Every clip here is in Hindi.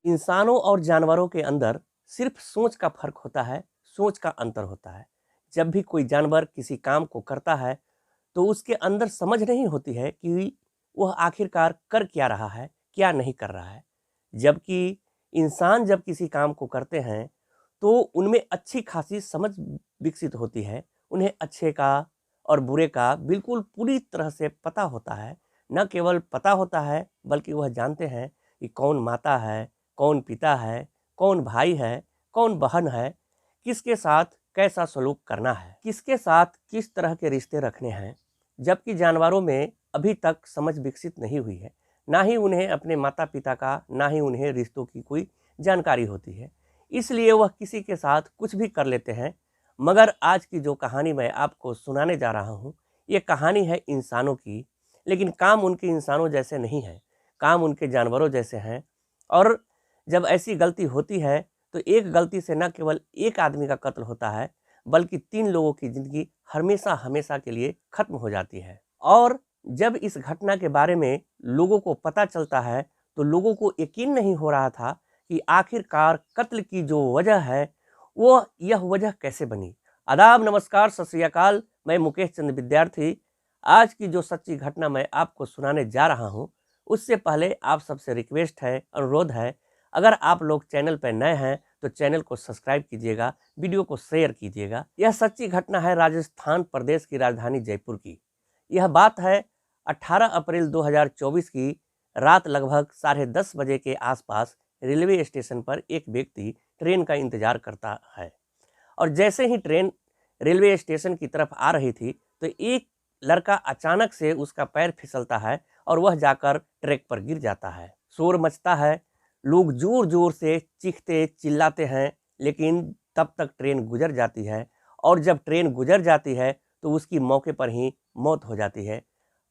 इंसानों और जानवरों के अंदर सिर्फ सोच का फर्क होता है, सोच का अंतर होता है। जब भी कोई जानवर किसी काम को करता है तो उसके अंदर समझ नहीं होती है कि वह आखिरकार कर क्या रहा है, क्या नहीं कर रहा है। जबकि इंसान जब किसी काम को करते हैं तो उनमें अच्छी खासी समझ विकसित होती है। उन्हें अच्छे का और बुरे का बिल्कुल पूरी तरह से पता होता है। न केवल पता होता है बल्कि वह जानते हैं कि कौन माता है, कौन पिता है, कौन भाई है, कौन बहन है, किसके साथ कैसा सलूक करना है, किसके साथ किस तरह के रिश्ते रखने हैं। जबकि जानवरों में अभी तक समझ विकसित नहीं हुई है। ना ही उन्हें अपने माता पिता का, ना ही उन्हें रिश्तों की कोई जानकारी होती है। इसलिए वह किसी के साथ कुछ भी कर लेते हैं। मगर आज की जो कहानी मैं आपको सुनाने जा रहा हूँ, ये कहानी है इंसानों की। लेकिन काम उनके इंसानों जैसे नहीं है, काम उनके जानवरों जैसे हैं। और जब ऐसी गलती होती है तो एक गलती से न केवल एक आदमी का कत्ल होता है बल्कि 3 लोगों की ज़िंदगी हमेशा हमेशा के लिए खत्म हो जाती है। और जब इस घटना के बारे में लोगों को पता चलता है तो लोगों को यकीन नहीं हो रहा था कि आखिरकार कत्ल की जो वजह है वो यह वजह कैसे बनी। आदाब, नमस्कार, सत श्री अकाल। मैं मुकेश चंद्र विद्यार्थी आज की जो सच्ची घटना मैं आपको सुनाने जा रहा हूँ उससे पहले आप सबसे रिक्वेस्ट है, अनुरोध है, अगर आप लोग चैनल पर नए हैं तो चैनल को सब्सक्राइब कीजिएगा, वीडियो को शेयर कीजिएगा। यह सच्ची घटना है राजस्थान प्रदेश की राजधानी जयपुर की। यह बात है 18 अप्रैल 2024 की रात लगभग 10:30 बजे के आसपास। रेलवे स्टेशन पर एक व्यक्ति ट्रेन का इंतजार करता है और जैसे ही ट्रेन रेलवे स्टेशन की तरफ आ रही थी तो एक लड़का अचानक से उसका पैर फिसलता है और वह जाकर ट्रैक पर गिर जाता है। शोर मचता है, लोग जोर जोर से चीखते चिल्लाते हैं, लेकिन तब तक ट्रेन गुजर जाती है। और जब ट्रेन गुजर जाती है तो उसकी मौके पर ही मौत हो जाती है।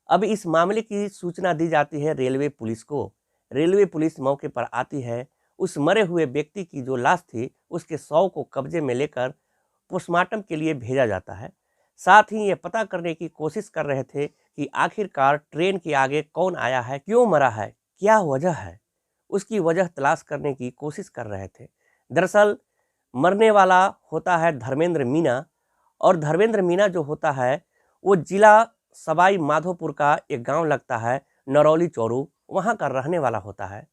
अब इस मामले की सूचना दी जाती है रेलवे पुलिस को। रेलवे पुलिस मौके पर आती है। उस मरे हुए व्यक्ति की जो लाश थी उसके शव को कब्जे में लेकर पोस्टमार्टम के लिए भेजा जाता है। साथ ही ये पता करने की कोशिश कर रहे थे कि आखिरकार ट्रेन के आगे कौन आया है, क्यों मरा है, क्या वजह है, उसकी वजह तलाश करने की कोशिश कर रहे थे। दरअसल मरने वाला होता है धर्मेंद्र मीना। और धर्मेंद्र मीना जो होता है वो जिला सवाई माधोपुर का एक गांव लगता है नरौली चौरू, वहां का रहने वाला होता है।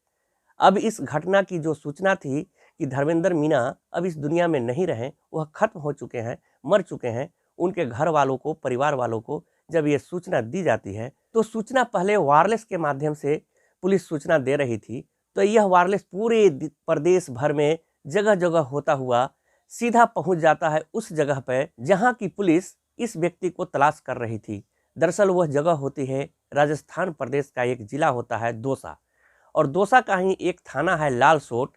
अब इस घटना की जो सूचना थी कि धर्मेंद्र मीना अब इस दुनिया में नहीं रहे, वह खत्म हो चुके हैं, मर चुके हैं, उनके घर वालों को, परिवार वालों को जब ये सूचना दी जाती है तो सूचना पहले वायरलेस के माध्यम से पुलिस सूचना दे रही थी। तो यह वायरलेस पूरे प्रदेश भर में जगह जगह होता हुआ सीधा पहुंच जाता है उस जगह पर जहां की पुलिस इस व्यक्ति को तलाश कर रही थी। दरअसल वह जगह होती है राजस्थान प्रदेश का एक जिला होता है दौसा, और दौसा का ही एक थाना है लालसोट।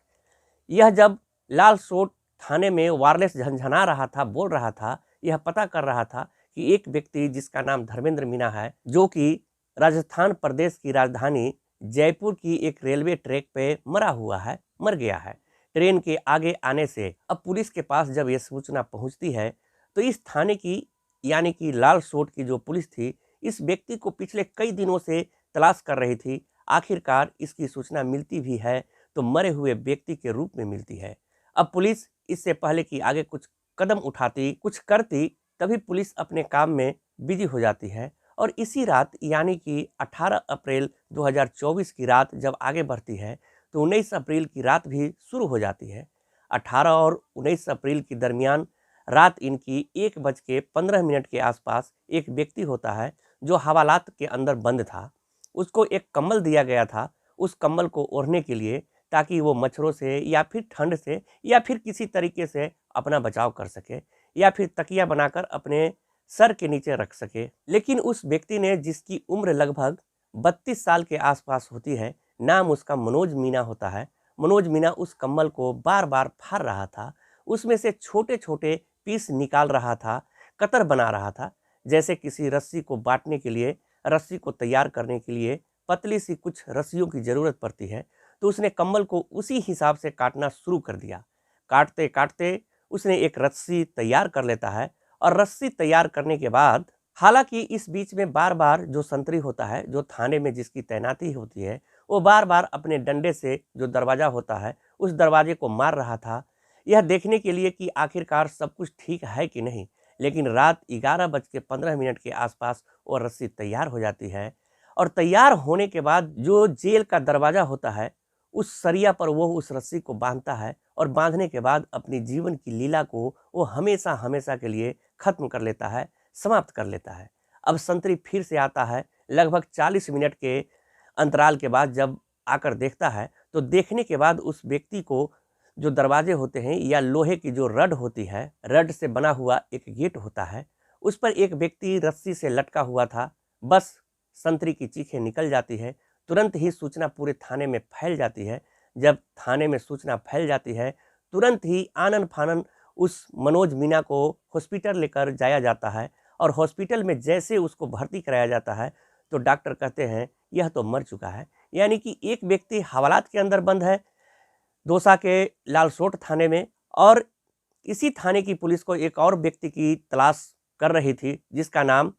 यह जब लालसोट थाने में वायरलेस झंझना रहा था, बोल रहा था, यह पता कर रहा था कि एक व्यक्ति जिसका नाम धर्मेंद्र मीना है, जो कि राजस्थान प्रदेश की राजधानी जयपुर की एक रेलवे ट्रैक पे मरा हुआ है, मर गया है ट्रेन के आगे आने से। अब पुलिस के पास जब यह सूचना पहुंचती है तो इस थाने की यानी कि लालसोट की जो पुलिस थी इस व्यक्ति को पिछले कई दिनों से तलाश कर रही थी। आखिरकार इसकी सूचना मिलती भी है तो मरे हुए व्यक्ति के रूप में मिलती है। अब पुलिस इससे पहले कि आगे कुछ कदम उठाती, कुछ करती, तभी पुलिस अपने काम में बिजी हो जाती है। और इसी रात यानी कि 18 अप्रैल 2024 की रात जब आगे बढ़ती है तो 19 अप्रैल की रात भी शुरू हो जाती है। 18 और 19 अप्रैल के दरमियान रात इनकी 1:15 के आसपास एक व्यक्ति होता है जो हवालात के अंदर बंद था। उसको एक कंबल दिया गया था, उस कंबल को ओढ़ने के लिए, ताकि वो मच्छरों से या फिर ठंड से या फिर किसी तरीके से अपना बचाव कर सके, या फिर तकिया बनाकर अपने सर के नीचे रख सके। लेकिन उस व्यक्ति ने, जिसकी उम्र लगभग 32 साल के आसपास होती है, नाम उसका मनोज मीना होता है, मनोज मीना उस कंबल को बार बार फाड़ रहा था, उसमें से छोटे छोटे पीस निकाल रहा था, कतर बना रहा था। जैसे किसी रस्सी को बांटने के लिए, रस्सी को तैयार करने के लिए पतली सी कुछ रस्सियों की ज़रूरत पड़ती है, तो उसने कंबल को उसी हिसाब से काटना शुरू कर दिया। काटते काटते उसने एक रस्सी तैयार कर लेता है। और रस्सी तैयार करने के बाद, हालांकि इस बीच में बार बार जो संतरी होता है, जो थाने में जिसकी तैनाती होती है, वो बार बार अपने डंडे से जो दरवाज़ा होता है उस दरवाजे को मार रहा था, यह देखने के लिए कि आखिरकार सब कुछ ठीक है कि नहीं। लेकिन रात 11:15 के आसपास वो रस्सी तैयार हो जाती है और तैयार होने के बाद जो जेल का दरवाज़ा होता है उस सरिया पर वो उस रस्सी को बांधता है और बांधने के बाद अपनी जीवन की लीला को वो हमेशा हमेशा के लिए खत्म कर लेता है, समाप्त कर लेता है। अब संतरी फिर से आता है लगभग 40 मिनट के अंतराल के बाद। जब आकर देखता है तो देखने के बाद उस व्यक्ति को जो दरवाजे होते हैं या लोहे की जो रड होती है, रड से बना हुआ एक गेट होता है, उस पर एक व्यक्ति रस्सी से लटका हुआ था। बस संतरी की चीखें निकल जाती है, तुरंत ही सूचना पूरे थाने में फैल जाती है। जब थाने में सूचना फैल जाती है तुरंत ही आनन फानन उस मनोज मीणा को हॉस्पिटल लेकर जाया जाता है और हॉस्पिटल में जैसे उसको भर्ती कराया जाता है तो डॉक्टर कहते हैं यह तो मर चुका है। यानी कि एक व्यक्ति हवालात के अंदर बंद है दौसा के लालसोट थाने में, और इसी थाने की पुलिस को एक और व्यक्ति की तलाश कर रही थी जिसका नाम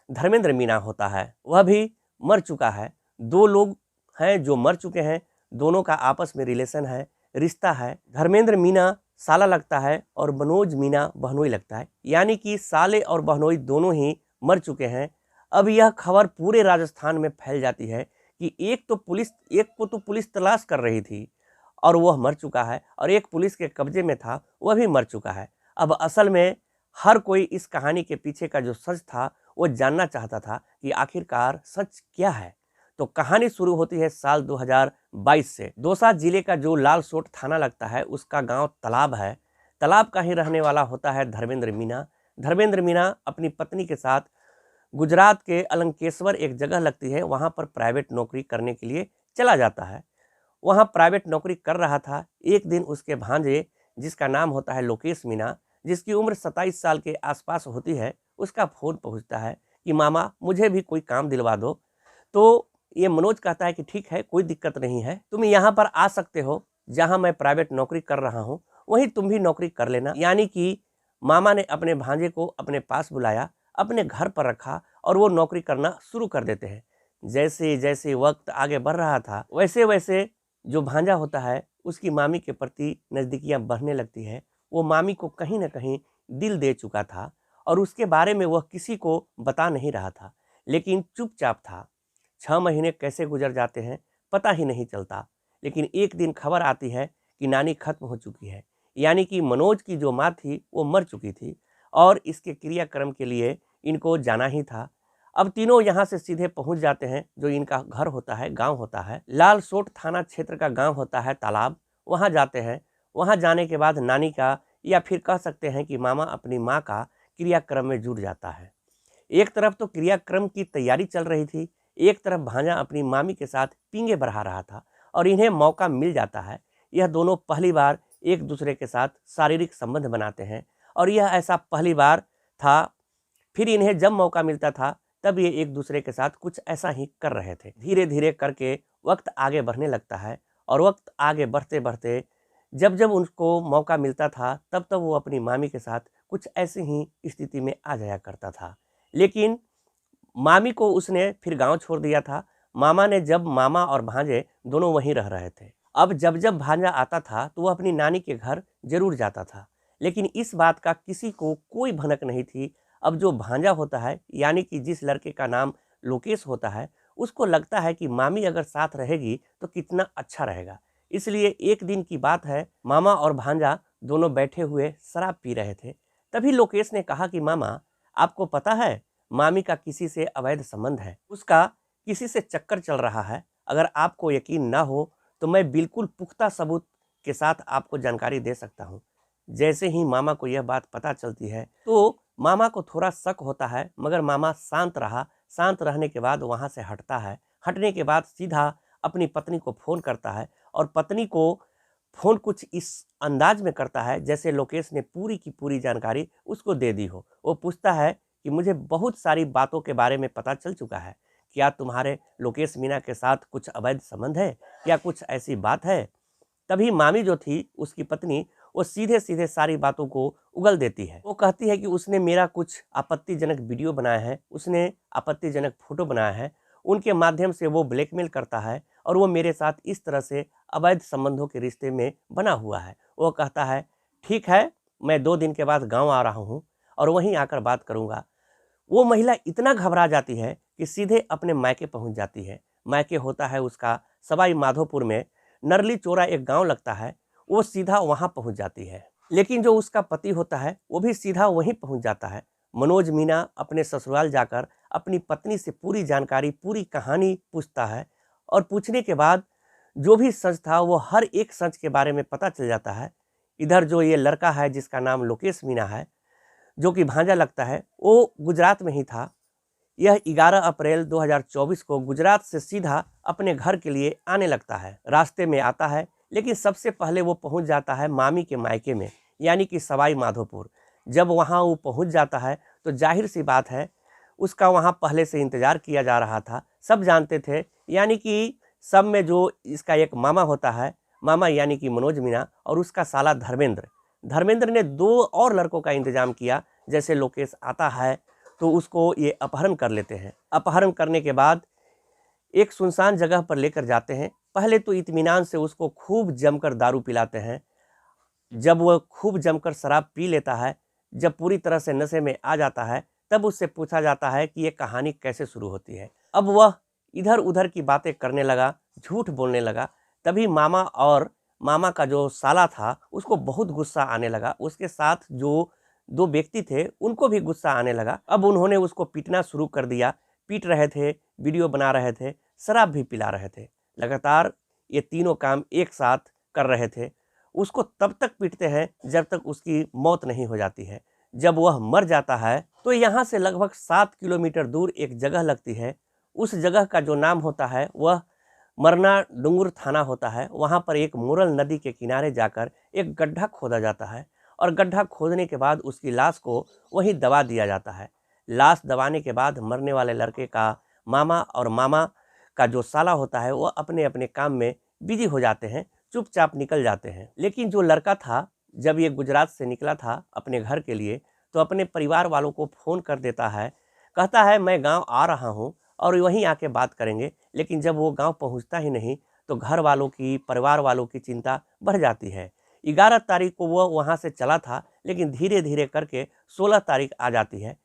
धर्मेंद्र मीणा होता है, वह भी मर चुका है। दो लोग हैं जो मर चुके हैं, दोनों का आपस में रिलेशन है, रिश्ता है। धर्मेंद्र मीणा साला लगता है और मनोज मीणा बहनोई लगता है, यानी कि साले और बहनोई दोनों ही मर चुके हैं। अब यह खबर पूरे राजस्थान में फैल जाती है कि एक को तो पुलिस तलाश कर रही थी और वह मर चुका है, और एक पुलिस के कब्जे में था वह भी मर चुका है। अब असल में हर कोई इस कहानी के पीछे का जो सच था वो जानना चाहता था कि आखिरकार सच क्या है। तो कहानी शुरू होती है साल 2022 से। दौसा जिले का जो लालसोट थाना लगता है उसका गांव तालाब है। तालाब का ही रहने वाला होता है धर्मेंद्र मीणा। धर्मेंद्र मीणा अपनी पत्नी के साथ गुजरात के अलंकेश्वर एक जगह लगती है, वहां पर प्राइवेट नौकरी करने के लिए चला जाता है। वहाँ प्राइवेट नौकरी कर रहा था। एक दिन उसके भांजे जिसका नाम होता है लोकेश मीणा, जिसकी उम्र 27 साल के आसपास होती है, उसका फ़ोन पहुँचता है कि मामा मुझे भी कोई काम दिलवा दो। तो ये मनोज कहता है कि ठीक है, कोई दिक्कत नहीं है, तुम यहाँ पर आ सकते हो, जहाँ मैं प्राइवेट नौकरी कर रहा हूँ वहीं तुम भी नौकरी कर लेना। यानी कि मामा ने अपने भांजे को अपने पास बुलाया, अपने घर पर रखा और वो नौकरी करना शुरू कर देते हैं। जैसे जैसे वक्त आगे बढ़ रहा था वैसे वैसे जो भांजा होता है उसकी मामी के प्रति नज़दीकियाँ बढ़ने लगती है। वो मामी को कहीं ना कहीं दिल दे चुका था और उसके बारे में वह किसी को बता नहीं रहा था, लेकिन चुपचाप था। 6 महीने कैसे गुजर जाते हैं पता ही नहीं चलता। लेकिन एक दिन खबर आती है कि नानी खत्म हो चुकी है, यानी कि मनोज की जो माँ थी वो मर चुकी थी और इसके क्रियाक्रम के लिए इनको जाना ही था। अब तीनों यहाँ से सीधे पहुँच जाते हैं। जो इनका घर होता है, गांव होता है, लालसोट थाना क्षेत्र का गांव होता है तालाब, वहाँ जाते हैं। वहाँ जाने के बाद नानी का या फिर कह सकते हैं कि मामा अपनी माँ का क्रियाक्रम में जुट जाता है। एक तरफ तो क्रियाक्रम की तैयारी चल रही थी, एक तरफ भांजा अपनी मामी के साथ पींगे बढ़ा रहा था और इन्हें मौका मिल जाता है। यह दोनों पहली बार एक दूसरे के साथ शारीरिक संबंध बनाते हैं और यह ऐसा पहली बार था। फिर इन्हें जब मौका मिलता था तब ये एक दूसरे के साथ कुछ ऐसा ही कर रहे थे। धीरे धीरे करके वक्त आगे बढ़ने लगता है और वक्त आगे बढ़ते बढ़ते जब जब उनको मौका मिलता था तब तब वो अपनी मामी के साथ कुछ ऐसी ही स्थिति में आ जाया करता था। लेकिन मामी को उसने फिर गांव छोड़ दिया था। मामा ने जब मामा और भांजे दोनों वहीं रह रहे थे। अब जब जब भांजा आता था तो वह अपनी नानी के घर जरूर जाता था, लेकिन इस बात का किसी को कोई भनक नहीं थी। अब जो भांजा होता है, यानी कि जिस लड़के का नाम लोकेश होता है, उसको लगता है कि मामी अगर साथ रहेगी तो कितना अच्छा रहेगा। इसलिए एक दिन की बात है, मामा और भांजा दोनों बैठे हुए शराब पी रहे थे। तभी लोकेश ने कहा कि मामा, आपको पता है मामी का किसी से अवैध संबंध है, उसका किसी से चक्कर चल रहा है। अगर आपको यकीन ना हो तो मैं बिल्कुल पुख्ता सबूत के साथ आपको जानकारी दे सकता हूँ। जैसे ही मामा को यह बात पता चलती है तो मामा को थोड़ा शक होता है, मगर मामा शांत रहा। शांत रहने के बाद वहाँ से हटता है। हटने के बाद सीधा अपनी पत्नी को फ़ोन करता है और पत्नी को फ़ोन कुछ इस अंदाज में करता है जैसे लोकेश ने पूरी की पूरी जानकारी उसको दे दी हो। वो पूछता है कि मुझे बहुत सारी बातों के बारे में पता चल चुका है, क्या तुम्हारे लोकेश मीणा के साथ कुछ अवैध संबंध है, क्या कुछ ऐसी बात है? तभी मामी जो थी उसकी पत्नी, वो सीधे सीधे सारी बातों को उगल देती है। वो कहती है कि उसने मेरा कुछ आपत्तिजनक वीडियो बनाया है, उसने आपत्तिजनक फोटो बनाया है, उनके माध्यम से वो ब्लैकमेल करता है और वो मेरे साथ इस तरह से अवैध संबंधों के रिश्ते में बना हुआ है। वो कहता है ठीक है, मैं 2 दिन के बाद गाँव आ रहा हूँ और वहीं आकर बात करूँगा। वो महिला इतना घबरा जाती है कि सीधे अपने मायके पहुंच जाती है। मायके होता है उसका सवाई माधोपुर में, नरली चोरा एक गांव लगता है। वो सीधा वहां पहुंच जाती है, लेकिन जो उसका पति होता है वो भी सीधा वहीं पहुंच जाता है। मनोज मीना अपने ससुराल जाकर अपनी पत्नी से पूरी जानकारी, पूरी कहानी पूछता है और पूछने के बाद जो भी सच था वो हर एक सच के बारे में पता चल जाता है। इधर जो ये लड़का है जिसका नाम लोकेश मीना है, जो कि भांजा लगता है, वो गुजरात में ही था। यह 11 अप्रैल 2024 को गुजरात से सीधा अपने घर के लिए आने लगता है। रास्ते में आता है, लेकिन सबसे पहले वो पहुंच जाता है मामी के मायके में, यानी कि सवाई माधोपुर। जब वहां वो पहुंच जाता है तो जाहिर सी बात है उसका वहां पहले से इंतजार किया जा रहा था। सब जानते थे, यानी कि सब में जो इसका एक मामा होता है, मामा यानी कि मनोज मीना, और उसका साला धर्मेंद्र। धर्मेंद्र ने 2 और लड़कों का इंतजाम किया। जैसे लोकेश आता है तो उसको ये अपहरण कर लेते हैं। अपहरण करने के बाद एक सुनसान जगह पर लेकर जाते हैं। पहले तो इत्मीनान से उसको खूब जमकर दारू पिलाते हैं। जब वह खूब जमकर शराब पी लेता है, जब पूरी तरह से नशे में आ जाता है, तब उससे पूछा जाता है कि ये कहानी कैसे शुरू होती है। अब वह इधर उधर की बातें करने लगा, झूठ बोलने लगा। तभी मामा और मामा का जो साला था उसको बहुत गुस्सा आने लगा। उसके साथ जो 2 व्यक्ति थे उनको भी गुस्सा आने लगा। अब उन्होंने उसको पीटना शुरू कर दिया। पीट रहे थे, वीडियो बना रहे थे, शराब भी पिला रहे थे। लगातार ये तीनों काम एक साथ कर रहे थे। उसको तब तक पीटते हैं जब तक उसकी मौत नहीं हो जाती है। जब वह मर जाता है तो यहाँ से लगभग 7 किलोमीटर दूर एक जगह लगती है। उस जगह का जो नाम होता है वह मरना डुंगुर थाना होता है। वहाँ पर एक मुरल नदी के किनारे जाकर एक गड्ढा खोदा जाता है और गड्ढा खोदने के बाद उसकी लाश को वहीं दबा दिया जाता है। लाश दबाने के बाद मरने वाले लड़के का मामा और मामा का जो साला होता है वो अपने अपने काम में बिजी हो जाते हैं, चुपचाप निकल जाते हैं। लेकिन जो लड़का था, जब ये गुजरात से निकला था अपने घर के लिए, तो अपने परिवार वालों को फ़ोन कर देता है। कहता है मैं गांव आ रहा हूं और वहीं आके बात करेंगे। लेकिन जब वो गांव पहुंचता ही नहीं तो घर वालों की, परिवार वालों की चिंता बढ़ जाती है। 11 तारीख को वो वहां से चला था, लेकिन धीरे धीरे करके 16 तारीख आ जाती है।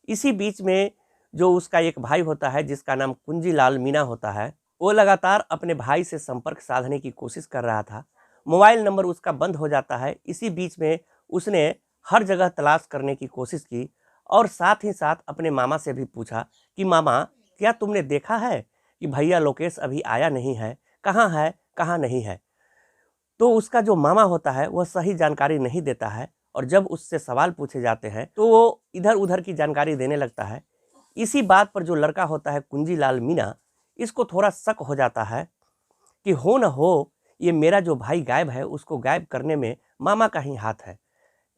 इसी बीच में जो उसका एक भाई होता है जिसका नाम कुंजीलाल मीना होता है, वो लगातार अपने भाई से संपर्क साधने की कोशिश कर रहा था। मोबाइल नंबर उसका बंद हो जाता है। इसी बीच में उसने हर जगह तलाश करने की कोशिश की और साथ ही साथ अपने मामा से भी पूछा कि मामा, क्या तुमने देखा है कि भैया लोकेश अभी आया नहीं है, कहाँ नहीं है। तो उसका जो मामा होता है वह सही जानकारी नहीं देता है और जब उससे सवाल पूछे जाते हैं तो वो इधर उधर की जानकारी देने लगता है। इसी बात पर जो लड़का होता है कुंजीलाल मीना, इसको थोड़ा शक हो जाता है कि हो न हो ये मेरा जो भाई गायब है उसको गायब करने में मामा का ही हाथ है।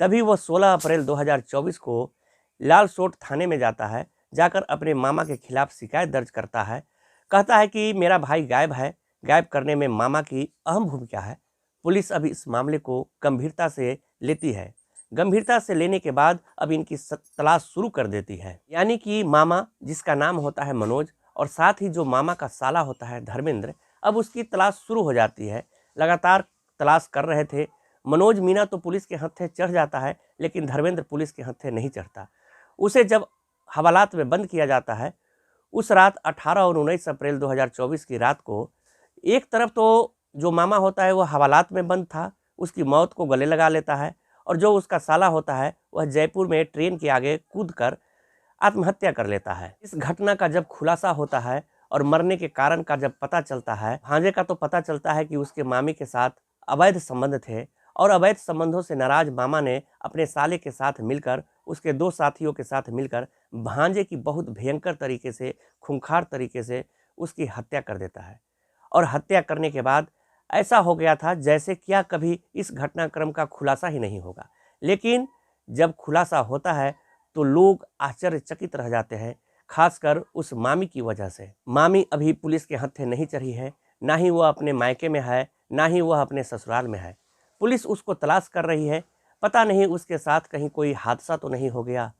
तभी वो 16 अप्रैल 2024 को लालसोट थाने में जाता है। जाकर अपने मामा के खिलाफ शिकायत दर्ज करता है। कहता है कि मेरा भाई गायब है, गायब करने में मामा की अहम भूमिका है। पुलिस अभी इस मामले को गंभीरता से लेती है। गंभीरता से लेने के बाद अब इनकी तलाश शुरू कर देती है। यानी कि मामा, जिसका नाम होता है मनोज, और साथ ही जो मामा का साला होता है धर्मेंद्र, अब उसकी तलाश शुरू हो जाती है। लगातार तलाश कर रहे थे। मनोज मीना तो पुलिस के हत्थे चढ़ जाता है, लेकिन धर्मेंद्र पुलिस के हत्थे नहीं चढ़ता। उसे जब हवालात में बंद किया जाता है, उस रात 18 और 19 अप्रैल 2024 की रात को, एक तरफ तो जो मामा होता है वह हवालात में बंद था, उसकी मौत को गले लगा लेता है, और जो उसका साला होता है वह जयपुर में ट्रेन के आगे कूदकर आत्महत्या कर लेता है। इस घटना का जब खुलासा होता है और मरने के कारण का जब पता चलता है, भांजे का तो पता चलता है कि उसके मामी के साथ अवैध संबंध थे और अवैध संबंधों से नाराज मामा ने अपने साले के साथ मिलकर, उसके 2 साथियों के साथ मिलकर भांजे की बहुत भयंकर तरीके से, खूंखार तरीके से उसकी हत्या कर देता है। और हत्या करने के बाद ऐसा हो गया था जैसे क्या कभी इस घटनाक्रम का खुलासा ही नहीं होगा। लेकिन जब खुलासा होता है तो लोग आश्चर्यचकित रह जाते हैं, खासकर उस मामी की वजह से। मामी अभी पुलिस के हत्थे नहीं चढ़ी है, ना ही वह अपने मायके में है, ना ही वह अपने ससुराल में है। पुलिस उसको तलाश कर रही है। पता नहीं उसके साथ कहीं कोई हादसा तो नहीं हो गया,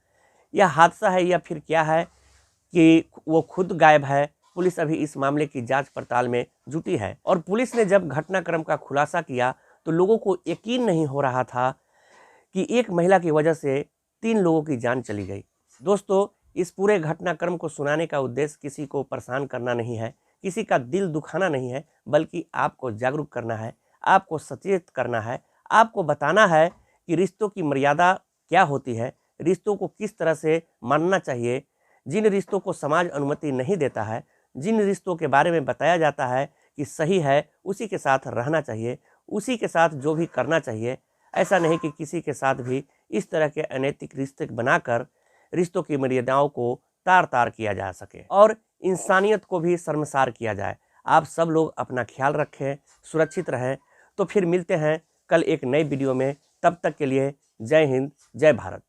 या हादसा है या फिर क्या है कि वो खुद गायब है, पुलिस अभी इस मामले की जांच पड़ताल में जुटी है। और पुलिस ने जब घटनाक्रम का खुलासा किया तो लोगों को यकीन नहीं हो रहा था कि एक महिला की वजह से 3 लोगों की जान चली गई। दोस्तों, इस पूरे घटनाक्रम को सुनाने का उद्देश्य किसी को परेशान करना नहीं है, किसी का दिल दुखाना नहीं है, बल्कि आपको जागरूक करना है, आपको सचेत करना है, आपको बताना है कि रिश्तों की मर्यादा क्या होती है, रिश्तों को किस तरह से मानना चाहिए। जिन रिश्तों को समाज अनुमति नहीं देता है, जिन रिश्तों के बारे में बताया जाता है कि सही है, उसी के साथ रहना चाहिए, उसी के साथ जो भी करना चाहिए। ऐसा नहीं कि किसी के साथ भी इस तरह के अनैतिक रिश्ते बनाकर रिश्तों की मर्यादाओं को तार तार किया जा सके और इंसानियत को भी शर्मसार किया जाए। आप सब लोग अपना ख्याल रखें, सुरक्षित रहें। तो फिर मिलते हैं कल एक नई वीडियो में। तब तक के लिए जय हिंद, जय भारत।